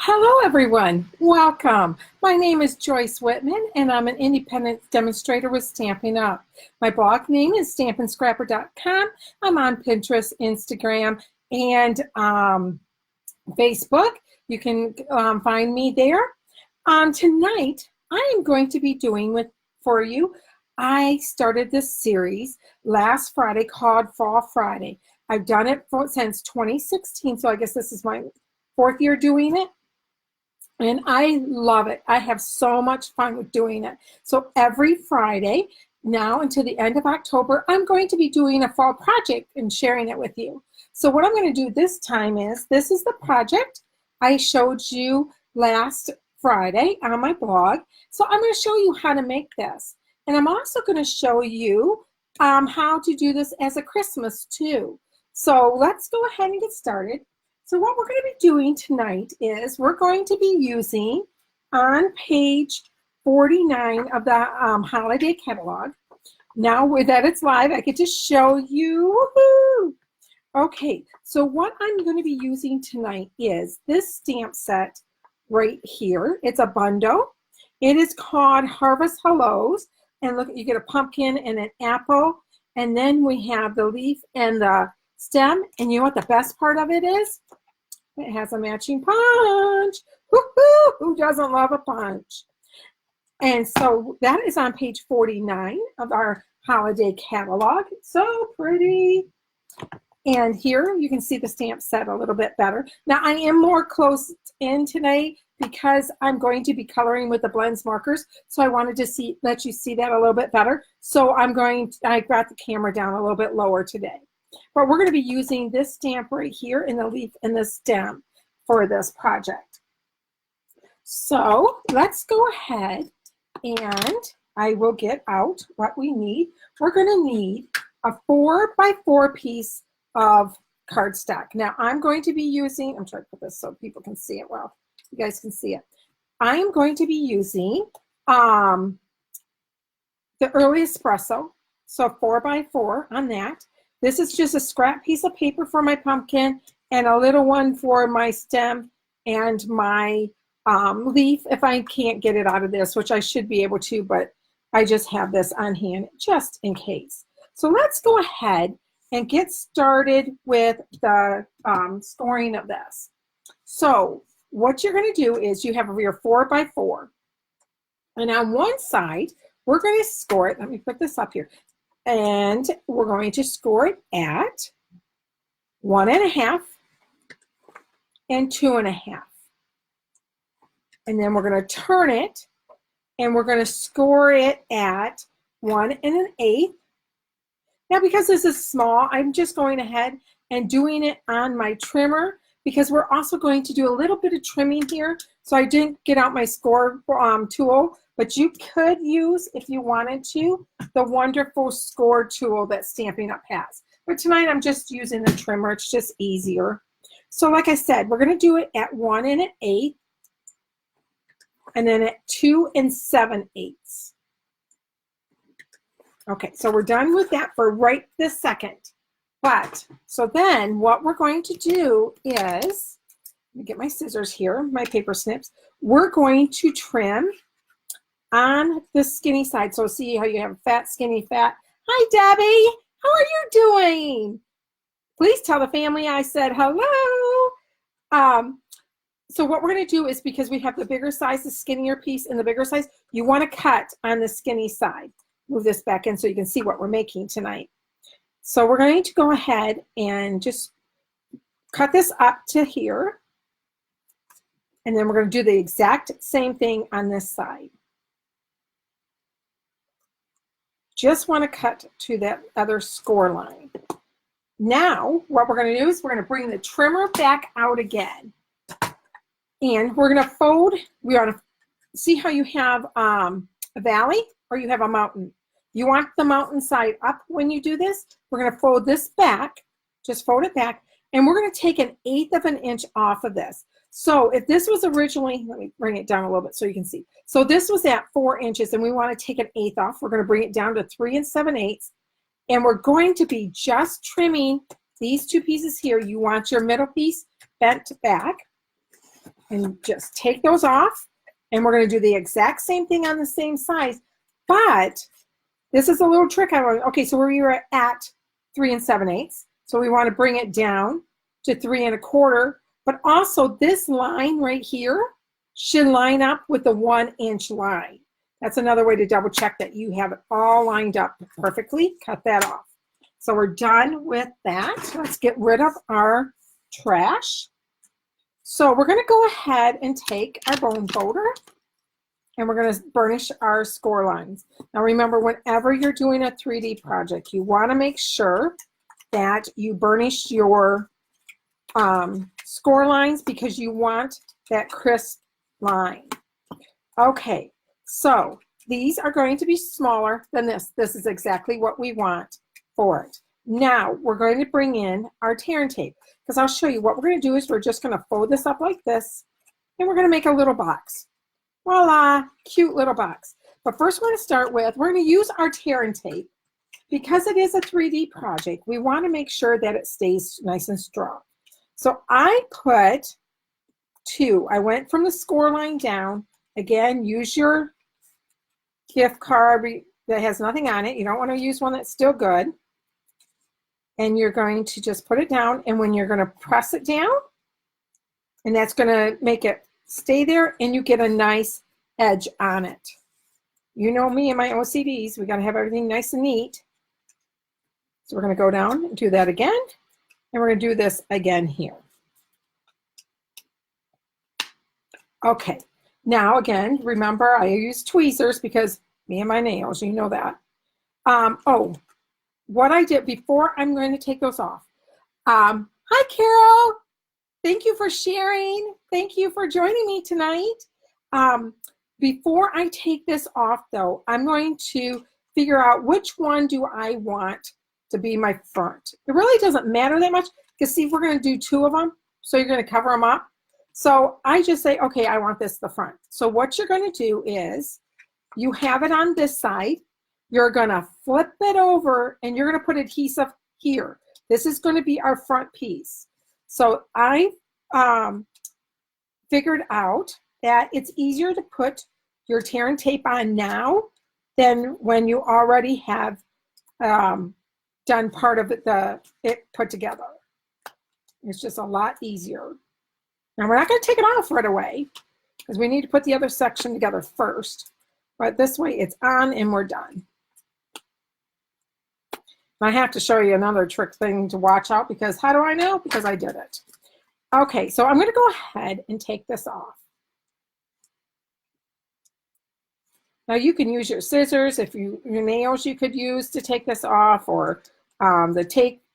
Hello everyone, welcome. My name is Joyce Whitman and I'm an independent demonstrator with Stampin' Up. My blog name is stampinscrapper.com. I'm on Pinterest, Instagram, and Facebook. You can find me there. Tonight, I am going to be doing for you. I started this series last Friday called Fall Friday. I've done it since 2016, so I guess this is my fourth year doing it. And I love it. I have so much fun with doing it. So every Friday, now until the end of October, I'm going to be doing a fall project and sharing it with you. So what I'm going to do this time is, this is the project I showed you last Friday on my blog. So I'm going to show you how to make this. And I'm also going to show you how to do this as a Christmas too. So let's go ahead and get started. So what we're going to be doing tonight is we're going to be using on page 49 of the holiday catalog. Now that it's live, I get to show you. Woohoo! Okay, so what I'm going to be using tonight is this stamp set right here. It's a bundle. It is called Harvest Hellos. And look, you get a pumpkin and an apple. And then we have the leaf and the stem. And you know what the best part of it is? It has a matching punch. Woo-hoo! Who doesn't love a punch? And so that is on page 49 of our holiday catalog. So pretty. And here you can see the stamp set a little bit better. Now I am more close in today because I'm going to be coloring with the blends markers. So I wanted to let you see that a little bit better. So I got the camera down a little bit lower today. But we're going to be using this stamp right here in the leaf and the stem for this project. So let's go ahead and I will get out what we need. We're going to need a 4x4 piece of cardstock. Now I'm going to be using, I'm trying to put this so people can see it well. You guys can see it. I'm going to be using the early espresso, so 4x4 on that. This is just a scrap piece of paper for my pumpkin and a little one for my stem and my leaf if I can't get it out of this, which I should be able to, but I just have this on hand just in case. So let's go ahead and get started with the scoring of this. So what you're going to do is you have your 4x4. And on one side, we're going to score it. Let me put this up here. And we're going to score it at 1.5 and 2.5. And then we're going to turn it and we're going to score it at 1 1/8. Now because this is small, I'm just going ahead and doing it on my trimmer because we're also going to do a little bit of trimming here. So I didn't get out my score tool. But you could use, if you wanted to, the wonderful score tool that Stampin' Up has. But tonight I'm just using the trimmer. It's just easier. So like I said, we're going to do it at 1 1/8 and then at 2 7/8. Okay, so we're done with that for right this second. But, so then what we're going to do is, let me get my scissors here, my paper snips. We're going to trim on the skinny side. So see how you have fat, skinny, fat. Hi, Debbie. How are you doing? Please tell the family I said hello. So what we're going to do is, because we have the bigger size, the skinnier piece, and the bigger size, you want to cut on the skinny side. Move this back in so you can see what we're making tonight. So we're going to go ahead and just cut this up to here. And then we're going to do the exact same thing on this side. Just want to cut to that other score line. Now, what we're going to do is we're going to bring the trimmer back out again. And we're going to fold. We want to see how you have a valley or you have a mountain. You want the mountain side up when you do this. We're going to fold this back. Just fold it back. And we're going to take 1/8 of an inch off of this. So if this was originally, let me bring it down a little bit so you can see. So this was at 4 inches and we want to take 1/8 off. We're going to bring it down to 3 7/8. And we're going to be just trimming these two pieces here. You want your middle piece bent back. and just take those off. And we're going to do the exact same thing on the same size, but this is a little trick I want. Okay, so we were at 3 7/8, so we want to bring it down to 3 1/4. But also this line right here should line up with the 1-inch line. That's another way to double check that you have it all lined up perfectly. Cut that off. So we're done with that. Let's get rid of our trash. So we're going to go ahead and take our bone folder and we're going to burnish our score lines. Now remember, whenever you're doing a 3D project, you want to make sure that you burnish your score lines because you want that crisp line. Okay, so these are going to be smaller than this. This is exactly what we want for it. Now we're going to bring in our tear and tape because I'll show you what we're going to do is we're just going to fold this up like this and we're going to make a little box. Voila, cute little box. But first we're going to start with, we're going to use our tear and tape. Because it is a 3D project, we want to make sure that it stays nice and strong. So I put 2. I went from the score line down. Again, use your gift card that has nothing on it. You don't want to use one that's still good. And you're going to just put it down, and when you're going to press it down, and that's going to make it stay there, and you get a nice edge on it. You know me and my OCDs, we got to have everything nice and neat. So we're going to go down and do that again, and we're going to do this again here. Okay, now again, remember I use tweezers because me and my nails, you know that. Oh, what I did before, I'm going to take those off. Hi, Carol. Thank you for sharing. Thank you for joining me tonight. Before I take this off, though, I'm going to figure out which one do I want to be my front. It really doesn't matter that much because, see, we're going to do 2 of them, so you're going to cover them up. So I just say, okay, I want this the front. So what you're going to do is you have it on this side. You're going to flip it over, and you're going to put adhesive here. This is going to be our front piece. So I figured out that it's easier to put your tear and tape on now than when you already have done part of it put together. It's just a lot easier. Now we're not going to take it off right away because we need to put the other section together first. But this way it's on and we're done. I have to show you another trick thing to watch out because how do I know? Because I did it. Okay, so I'm going to go ahead and take this off. Now you can use your scissors, your nails you could use to take this off, or the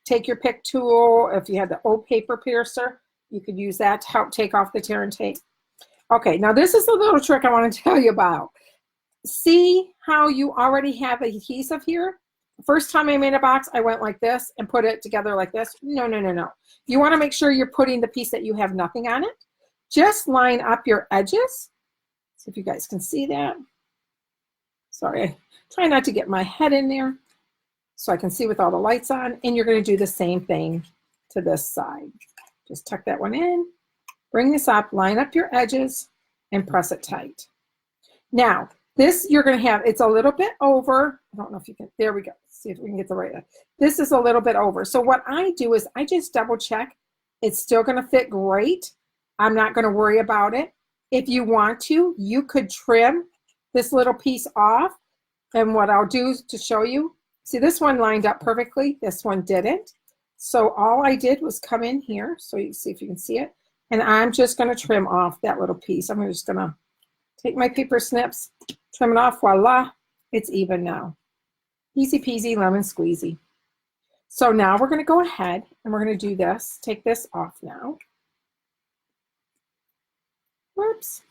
take your pick tool. If you had the old paper piercer, you could use that to help take off the tear and tape. Okay, now this is a little trick I want to tell you about. See how you already have adhesive here? The first time I made a box, I went like this and put it together like this. No, no, no, no. You want to make sure you're putting the piece that you have nothing on it. Just line up your edges. See if you guys can see that. Sorry, I try not to get my head in there so I can see with all the lights on. And you're going to do the same thing to this side. Just tuck that one in, bring this up, line up your edges, and press it tight. Now, this you're going to have, it's a little bit over. I don't know if you can, there we go. See if we can get the right one. This is a little bit over. So what I do is I just double check. It's still going to fit great. I'm not going to worry about it. If you want to, you could trim this little piece off. And what I'll do to show you, see this one lined up perfectly. This one didn't. So all I did was come in here. So you see if you can see it. And I'm just going to trim off that little piece. I'm just going to take my paper snips, trim it off. Voila, it's even now. Easy peasy, lemon squeezy. So now we're going to go ahead and we're going to do this. Take this off now. Whoops.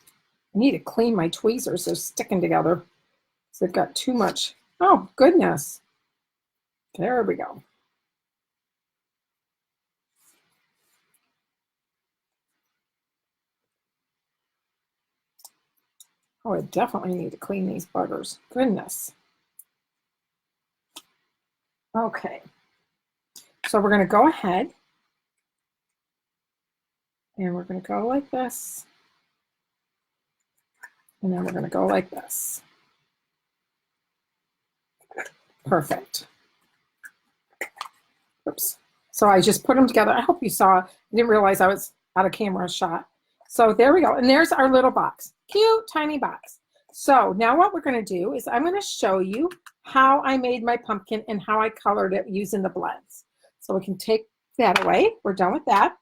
I need to clean my tweezers. They're sticking together. So they've got too much. Oh, goodness. There we go. Oh, I definitely need to clean these buggers. Goodness. Okay. So we're going to go ahead and we're going to go like this. And then we're going to go like this. Perfect. Oops. So I just put them together. I hope you saw. I didn't realize I was out of camera shot. So there we go. And there's our little box. Cute, tiny box. So now what we're going to do is I'm going to show you how I made my pumpkin and how I colored it using the blends. So we can take that away. We're done with that.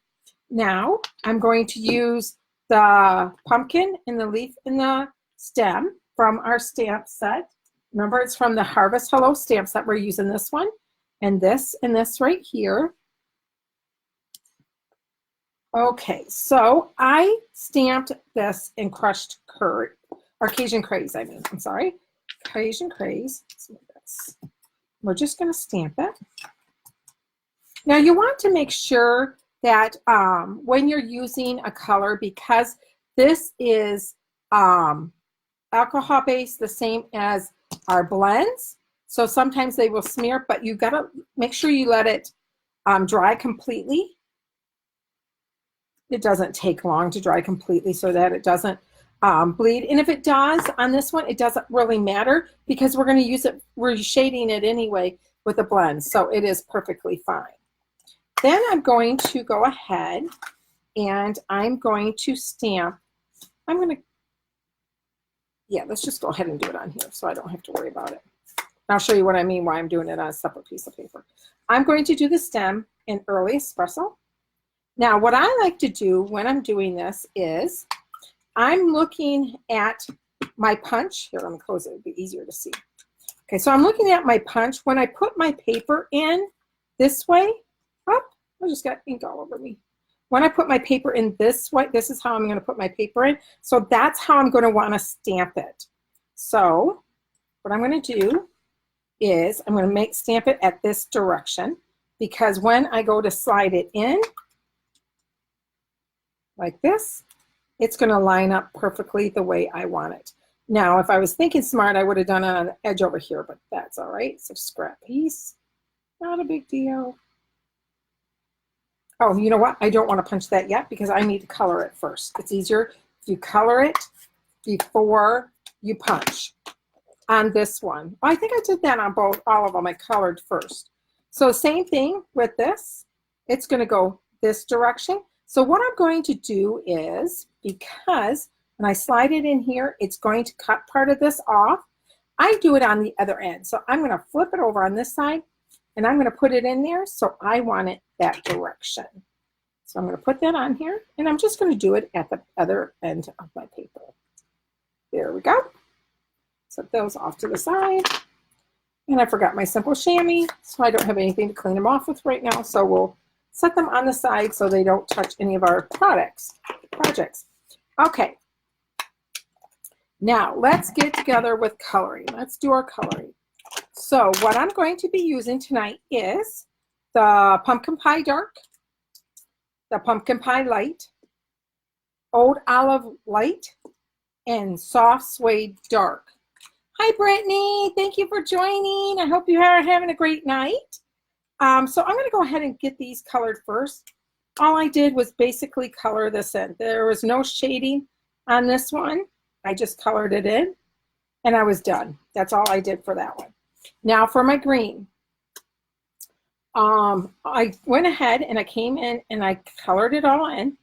Now I'm going to use the pumpkin and the leaf and the stem from our stamp set. Remember, it's from the Harvest Hello stamp set. We're using this one and this right here. Okay, so I stamped this in crushed curd, or Cajun craze, I mean, I'm sorry. Cajun craze. Let's do this. We're just going to stamp it. Now you want to make sure that when you're using a color, because this is alcohol based, the same as our blends, so sometimes they will smear, but you got to make sure you let it dry completely. It doesn't take long to dry completely so that it doesn't bleed. And if it does on this one, it doesn't really matter because we're going to use it, we're shading it anyway with the blend, so it is perfectly fine. Then I'm going to go ahead and I'm going to stamp. Yeah, let's just go ahead and do it on here so I don't have to worry about it. I'll show you what I mean why I'm doing it on a separate piece of paper. I'm going to do the stem in Early Espresso. Now, what I like to do when I'm doing this is I'm looking at my punch. Here, let me close it. It'll be easier to see. Okay, so I'm looking at my punch. When I put my paper in this way, oh, I just got ink all over me. When I put my paper in this way, this is how I'm going to put my paper in. So that's how I'm going to want to stamp it. So what I'm going to do is I'm going to stamp it at this direction, because when I go to slide it in like this, it's going to line up perfectly the way I want it. Now, if I was thinking smart, I would have done it on the edge over here, but that's all right. It's a scrap piece. Not a big deal. Oh, you know what? I don't want to punch that yet because I need to color it first. It's easier if you color it before you punch on this one. I think I did that on all of them. I colored first. So same thing with this. It's going to go this direction. So what I'm going to do is, because when I slide it in here, it's going to cut part of this off. I do it on the other end. So I'm going to flip it over on this side and I'm going to put it in there. So I want it that direction. So I'm going to put that on here and I'm just going to do it at the other end of my paper. There we go. Set those off to the side. And I forgot my simple chamois, so I don't have anything to clean them off with right now. So we'll set them on the side so they don't touch any of our projects. Okay. Now let's get together with coloring. Let's do our coloring. So what I'm going to be using tonight is the Pumpkin Pie Dark, the Pumpkin Pie Light, Old Olive Light, and Soft Suede Dark. Hi, Brittany. Thank you for joining. I hope you are having a great night. So I'm going to go ahead and get these colored first. All I did was basically color this in. There was no shading on this one. I just colored it in, and I was done. That's all I did for that one. Now for my green. I went ahead and I came in and I colored it all in.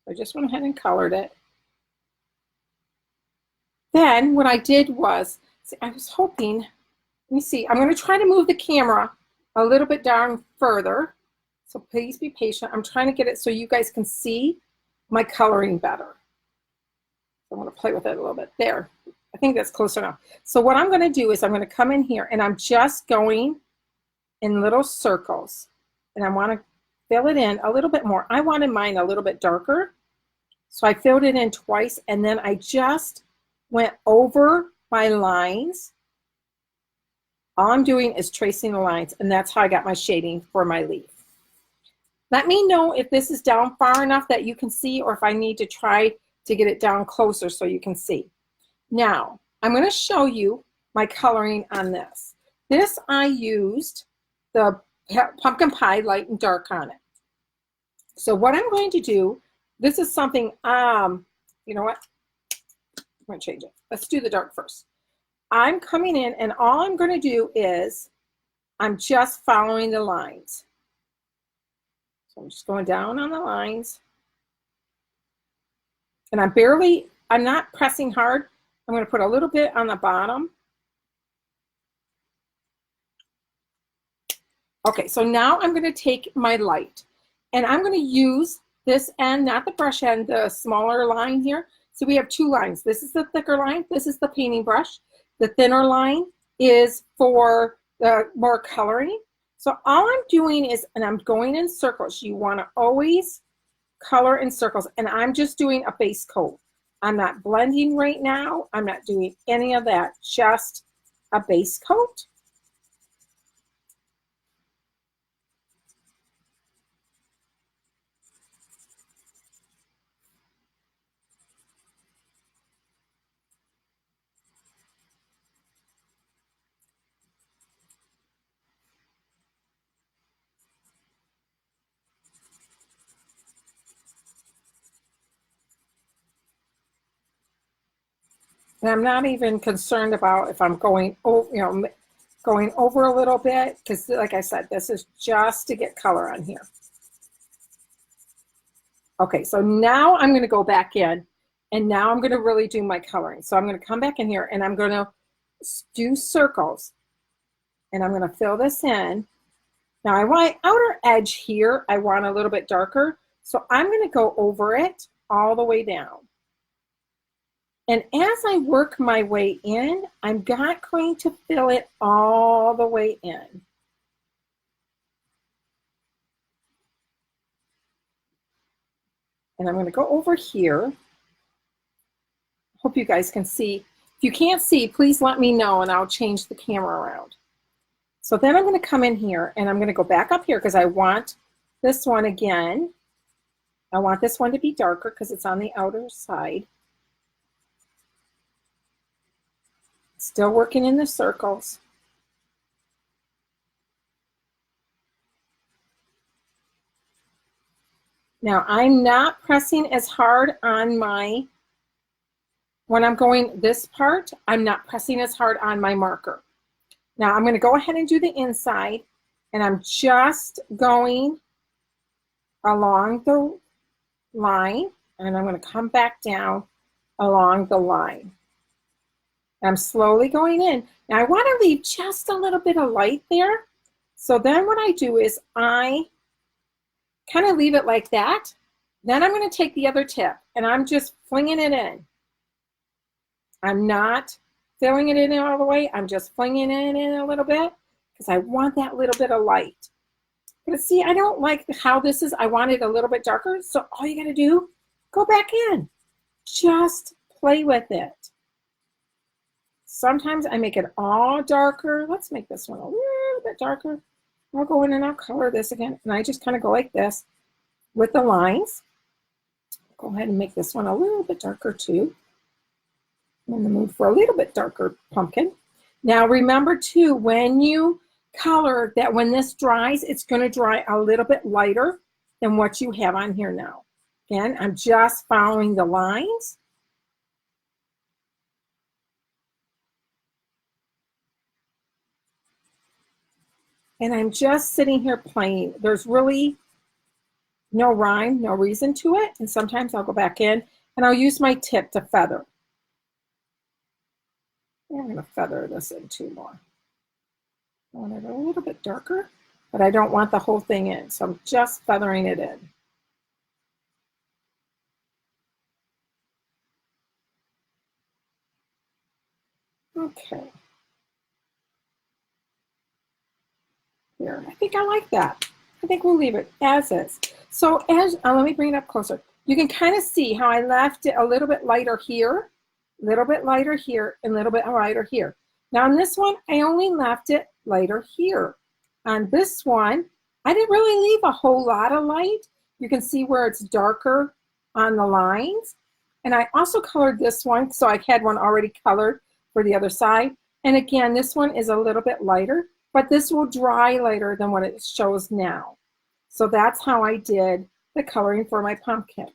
I just went ahead and colored it. Then what I did was, see, I was hoping, let me see, I'm going to try to move the camera a little bit down further. So please be patient. I'm trying to get it so you guys can see my coloring better. I'm going to play with it a little bit. There. I think that's close enough. So what I'm going to do is I'm going to come in here and I'm just going in little circles. And I want to fill it in a little bit more. I wanted mine a little bit darker. So I filled it in twice and then I just went over my lines. All I'm doing is tracing the lines, and that's how I got my shading for my leaf. Let me know if this is down far enough that you can see, or if I need to try to get it down closer so you can see. Now, I'm going to show you my coloring on this. This I used the Pumpkin Pie Light and Dark on it. So what I'm going to do, this is something, you know what? I'm going to change it. Let's do the dark first. I'm coming in, and all I'm going to do is I'm just following the lines. So I'm just going down on the lines. And I'm not pressing hard. I'm going to put a little bit on the bottom. Okay, so now I'm going to take my light, and I'm going to use this end, not the brush end, the smaller line here. So we have two lines. This is the thicker line. This is the painting brush. The thinner line is for the more coloring. So all I'm doing is, and I'm going in circles. You want to always color in circles, and I'm just doing a base coat. I'm not blending right now. I'm not doing any of that, just a base coat. And I'm not even concerned about if I'm going over, going over a little bit, because like I said, this is just to get color on here. Okay, so now I'm going to go back in, and now I'm going to really do my coloring. So I'm going to come back in here, and I'm going to do circles, and I'm going to fill this in. Now I want outer edge here, I want a little bit darker, so I'm going to go over it all the way down. And as I work my way in, I'm not going to fill it all the way in. And I'm going to go over here. Hope you guys can see. If you can't see, please let me know and I'll change the camera around. So then I'm going to come in here and I'm going to go back up here because I want this one again. I want this one to be darker because it's on the outer side. Still working in the circles. Now I'm not pressing as hard on my, when I'm going this part, I'm not pressing as hard on my marker. Now I'm going to go ahead and do the inside, and I'm just going along the line, and I'm going to come back down along the line. I'm slowly going in. Now I want to leave just a little bit of light there. So then what I do is I kind of leave it like that. Then I'm going to take the other tip and I'm just flinging it in. I'm not filling it in all the way. I'm just flinging it in a little bit because I want that little bit of light. But see, I don't like how this is. I want it a little bit darker. So all you got to do, go back in. Just play with it. Sometimes I make it all darker. Let's make this one a little bit darker. I'll go in and I'll color this again. And I just kind of go like this with the lines. Go ahead and make this one a little bit darker too. I'm in the mood for a little bit darker pumpkin. Now remember too, when you color, that when this dries, it's going to dry a little bit lighter than what you have on here now. Again, I'm just following the lines. And I'm just sitting here playing. There's really no rhyme, no reason to it. And sometimes I'll go back in and I'll use my tip to feather. I'm going to feather this in too more. I want it a little bit darker, but I don't want the whole thing in. So I'm just feathering it in. Okay. Here, I think I like that. I think we'll leave it as is. So as, let me bring it up closer. You can kind of see how I left it a little bit lighter here, a little bit lighter here, and a little bit lighter here. Now on this one, I only left it lighter here. On this one, I didn't really leave a whole lot of light. You can see where it's darker on the lines. And I also colored this one, so I had one already colored for the other side. And again, this one is a little bit lighter, but this will dry later than what it shows now. So that's how I did the coloring for my pumpkin.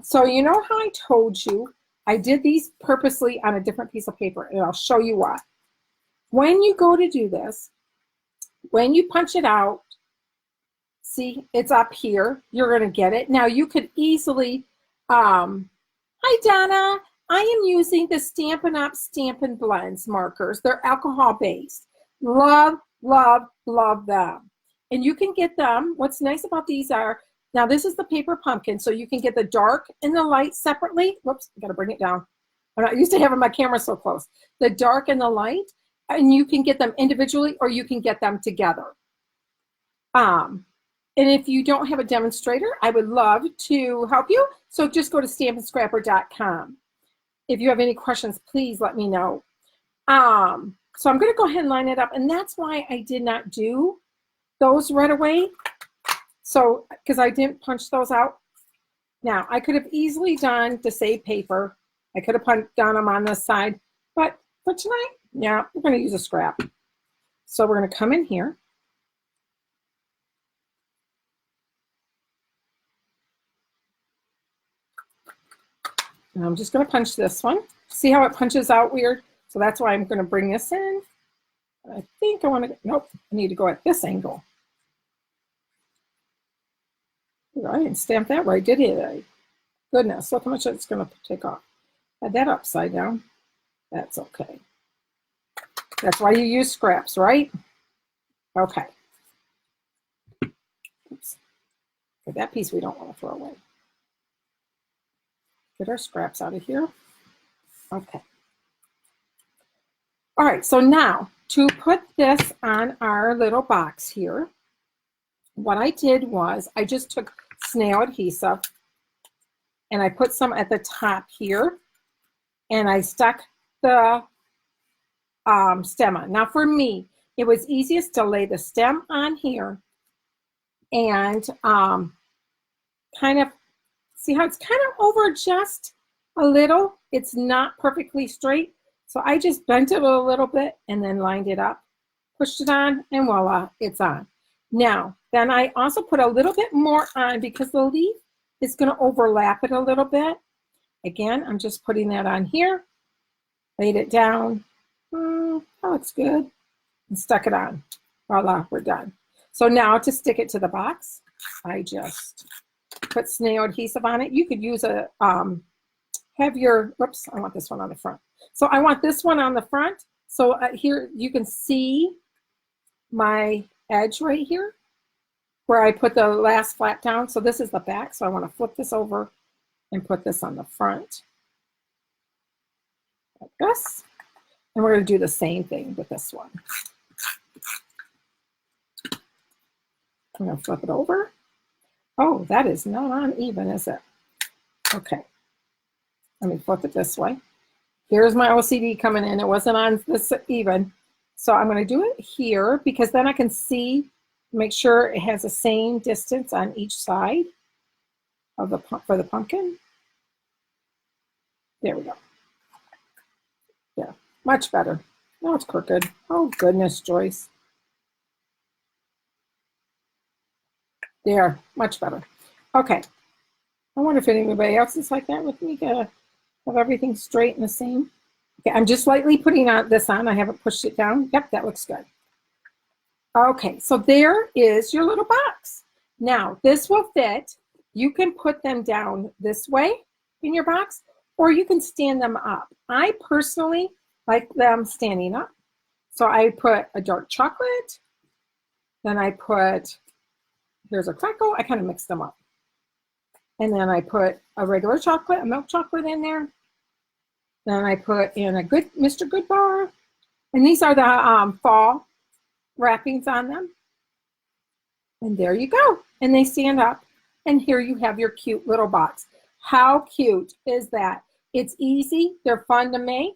So you know how I told you I did these purposely on a different piece of paper, and I'll show you why. When you go to do this, when you punch it out, see, it's up here. You're going to get it. Now, you could easily, hi, Donna. I am using the Stampin' Up! Stampin' Blends markers. They're alcohol-based. Love, love, love them. And you can get them. What's nice about these are, now this is the paper pumpkin, so you can get the dark and the light separately. Whoops, I got to bring it down. I'm not used to having my camera so close. The dark and the light, and you can get them individually or you can get them together. And if you don't have a demonstrator, I would love to help you. So just go to stampinscrapper.com. If you have any questions, please let me know. So I'm going to go ahead and line it up. And that's why I did not do those right away. So, because I didn't punch those out. Now, I could have easily done to save paper. I could have done them on this side. But for tonight, yeah, we're going to use a scrap. So we're going to come in here. And I'm just going to punch this one. See how it punches out weird? So that's why I'm going to bring this in. I think I want to, nope, I need to go at this angle. I didn't stamp that right, did it? Goodness, look how much it's going to take off. Had that upside down. That's okay. That's why you use scraps, right? Okay. Oops. Okay, that piece we don't want to throw away. Get our scraps out of here. Okay. All right, so now to put this on our little box here, what I did was I just took snail adhesive and I put some at the top here and I stuck the stem on. Now for me, it was easiest to lay the stem on here and kind of, see how it's kind of over just a little. It's not perfectly straight. So I just bent it a little bit and then lined it up, pushed it on, and voila, it's on. Now, then I also put a little bit more on because the leaf is going to overlap it a little bit. Again, I'm just putting that on here, laid it down. That looks good. And stuck it on. Voila, we're done. So now to stick it to the box, I just put snail adhesive on it. You could use a heavier, whoops, I want this one on the front. So I want this one on the front. So here you can see my edge right here where I put the last flap down. So this is the back. So I want to flip this over and put this on the front. Like this. And we're going to do the same thing with this one. I'm going to flip it over. Oh, that is not uneven, is it? Okay. Let me flip it this way. Here's my OCD coming in. It wasn't on this even. So I'm going to do it here because then I can see, make sure it has the same distance on each side of the for the pumpkin. There we go. Yeah, much better. Now it's crooked. Oh goodness, Joyce. There, much better. Okay. I wonder if anybody else is like that with me. Gotta have everything straight and the same. Okay, I'm just lightly putting this on. I haven't pushed it down. Yep, that looks good. Okay, so there is your little box. Now, this will fit. You can put them down this way in your box, or you can stand them up. I personally like them standing up. So I put a dark chocolate. Then I put, here's a crackle. I kind of mixed them up. And then I put a regular chocolate, a milk chocolate in there. Then I put in a good Mr. Good bar. And these are the fall wrappings on them. And there you go. And they stand up. And here you have your cute little box. How cute is that? It's easy. They're fun to make.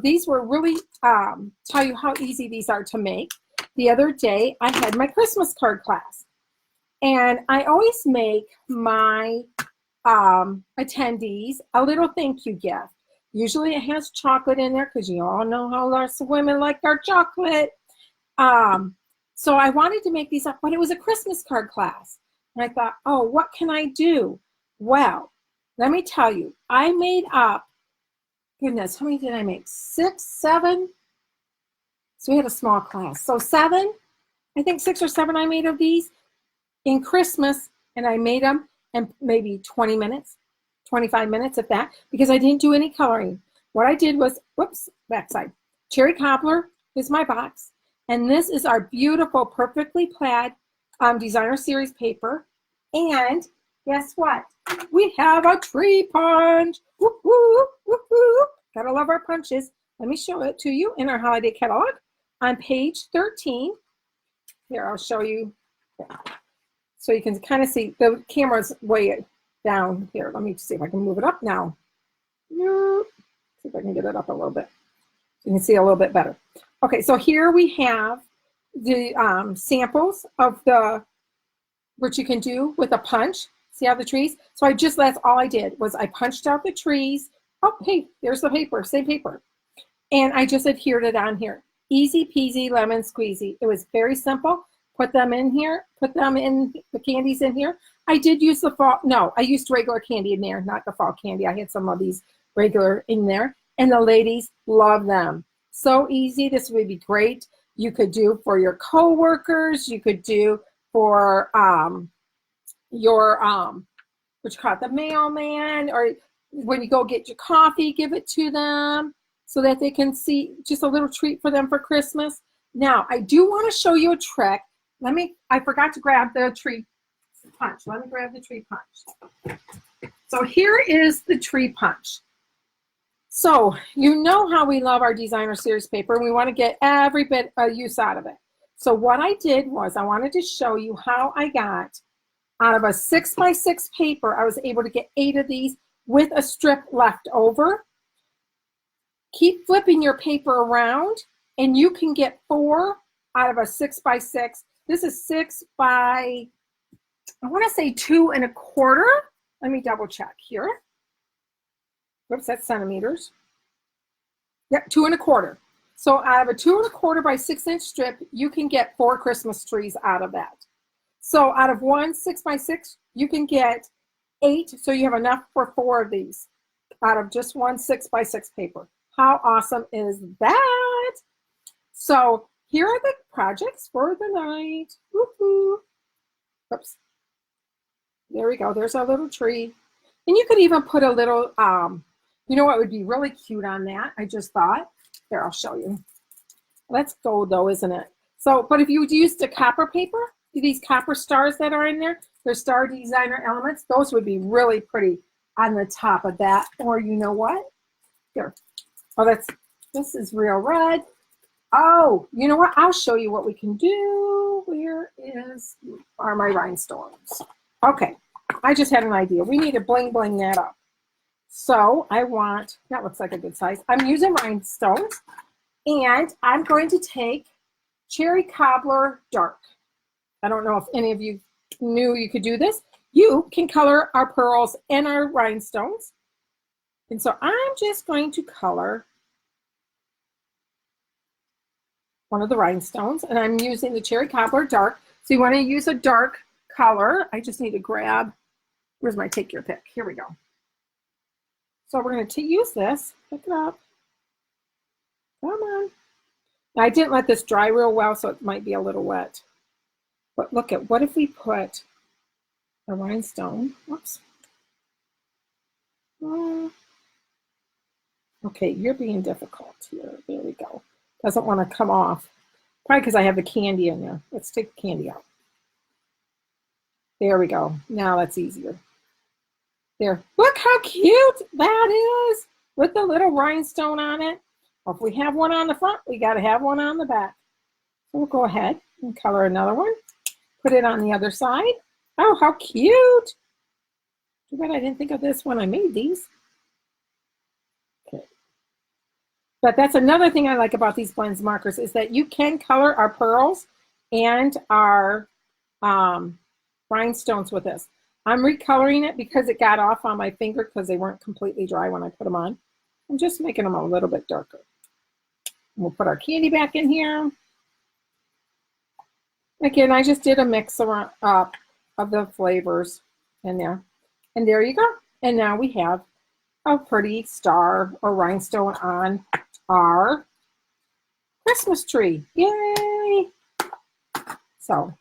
These were really, tell you how easy these are to make. The other day, I had my Christmas card class. And I always make my attendees a little thank you gift. Usually it has chocolate in there because you all know how lots of women like our chocolate. So I wanted to make these up, but it was a Christmas card class. And I thought, oh, what can I do? Well, let me tell you, I made up goodness, how many did I make? 6, 7? So we had a small class. So 7, I think 6 or 7 I made of these in Christmas, and I made them in maybe 20 minutes, 25 minutes at that, because I didn't do any coloring. What I did was, whoops, backside. Cherry Cobbler is my box, and this is our beautiful, perfectly plaid designer series paper. And guess what? We have a tree punch. Woo-hoo, woo-hoo. Gotta love our punches. Let me show it to you in our holiday catalog on page 13. Here, I'll show you so you can kind of see. The camera's way down here. Let me see if I can move it up now. See if I can get it up a little bit. You can see a little bit better. Okay, so here we have the samples of what you can do with a punch. See how the trees? So that's all I did was I punched out the trees. Oh, hey, there's the paper, same paper. And I just adhered it on here. Easy peasy lemon squeezy. It was very simple. Put them in here, put them in the candies in here. I did use I used regular candy in there, not the fall candy. I had some of these regular in there, and the ladies love them. So easy. This would be great. You could do for your coworkers. You could do for the mailman, or when you go get your coffee, give it to them so that they can see, just a little treat for them for Christmas. Now, I do want to show you a trick. I forgot to grab the tree punch. Let me grab the tree punch. So here is the tree punch. So you know how we love our designer series paper, and we want to get every bit of use out of it. So what I did was I wanted to show you how I got out of a 6x6 paper, I was able to get 8 of these with a strip left over. Keep flipping your paper around, and you can get 4 out of a 6x6. This is 6 by, I want to say 2 1/4. Let me double check here. Whoops, that's centimeters. Yep, 2 1/4. So out of a 2 1/4 by 6-inch strip, you can get 4 Christmas trees out of that. So out of one 6x6, you can get 8. So you have enough for 4 of these out of just one 6x6 paper. How awesome is that? So here are the projects for the night. Woo-hoo. Oops. There we go. There's our little tree. And you could even put a little, you know what would be really cute on that? I just thought. Here, I'll show you. That's gold though, isn't it? So, but if you used a copper paper, these copper stars that are in there, they're star designer elements. Those would be really pretty on the top of that. Or you know what? Here. Oh, this is real red. Oh, you know what? I'll show you what we can do. Where are my rhinestones? Okay, I just had an idea. We need to bling bling that up. So that looks like a good size. I'm using rhinestones, and I'm going to take Cherry Cobbler Dark. I don't know if any of you knew you could do this. You can color our pearls and our rhinestones. And so I'm just going to color one of the rhinestones, and I'm using the Cherry Cobbler Dark. So you want to use a dark color. I just need to grab, where's my take your pick? Here we go. So we're going to use this. Pick it up. Come on. Now, I didn't let this dry real well, so it might be a little wet. But look at, what if we put a rhinestone? Whoops. Okay, you're being difficult here. There we go. Doesn't want to come off. Probably because I have the candy in there. Let's take the candy out. There we go. Now that's easier. There. Look how cute that is with the little rhinestone on it. Well, if we have one on the front, we got to have one on the back. So we'll go ahead and color another one. Put it on the other side. Oh, how cute. Too bad I didn't think of this when I made these. Okay. But that's another thing I like about these blends markers, is that you can color our pearls and our rhinestones with this. I'm recoloring it because it got off on my finger because they weren't completely dry when I put them on. I'm just making them a little bit darker. We'll put our candy back in here. Again, I just did a mix around, of the flavors in there. And there you go. And now we have a pretty star or rhinestone on our Christmas tree. Yay! So,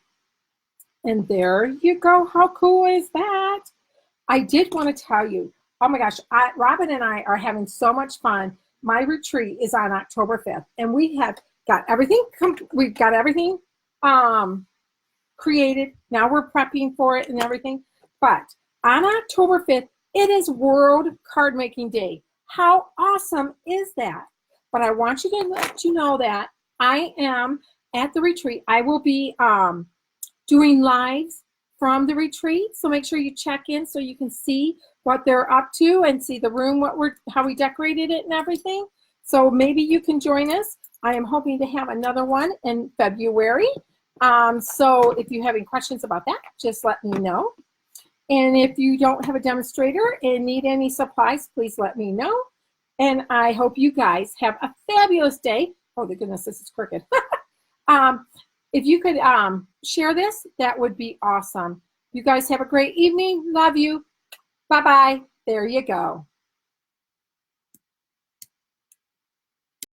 and there you go. How cool is that? I did want to tell you, oh my gosh, Robin and I are having so much fun. My retreat is on October 5th, and we have got everything, we've got everything created. Now we're prepping for it and everything. But on October 5th, it is World Card Making Day. How awesome is that? But I want you to let you know that I am at the retreat. I will be doing lives from the retreat. So make sure you check in so you can see what they're up to and see the room, how we decorated it and everything. So maybe you can join us. I am hoping to have another one in February. So if you have any questions about that, just let me know. And if you don't have a demonstrator and need any supplies, please let me know. And I hope you guys have a fabulous day. Oh, the goodness, this is crooked. If you could share this, that would be awesome. You guys have a great evening. Love you. Bye-bye. There you go.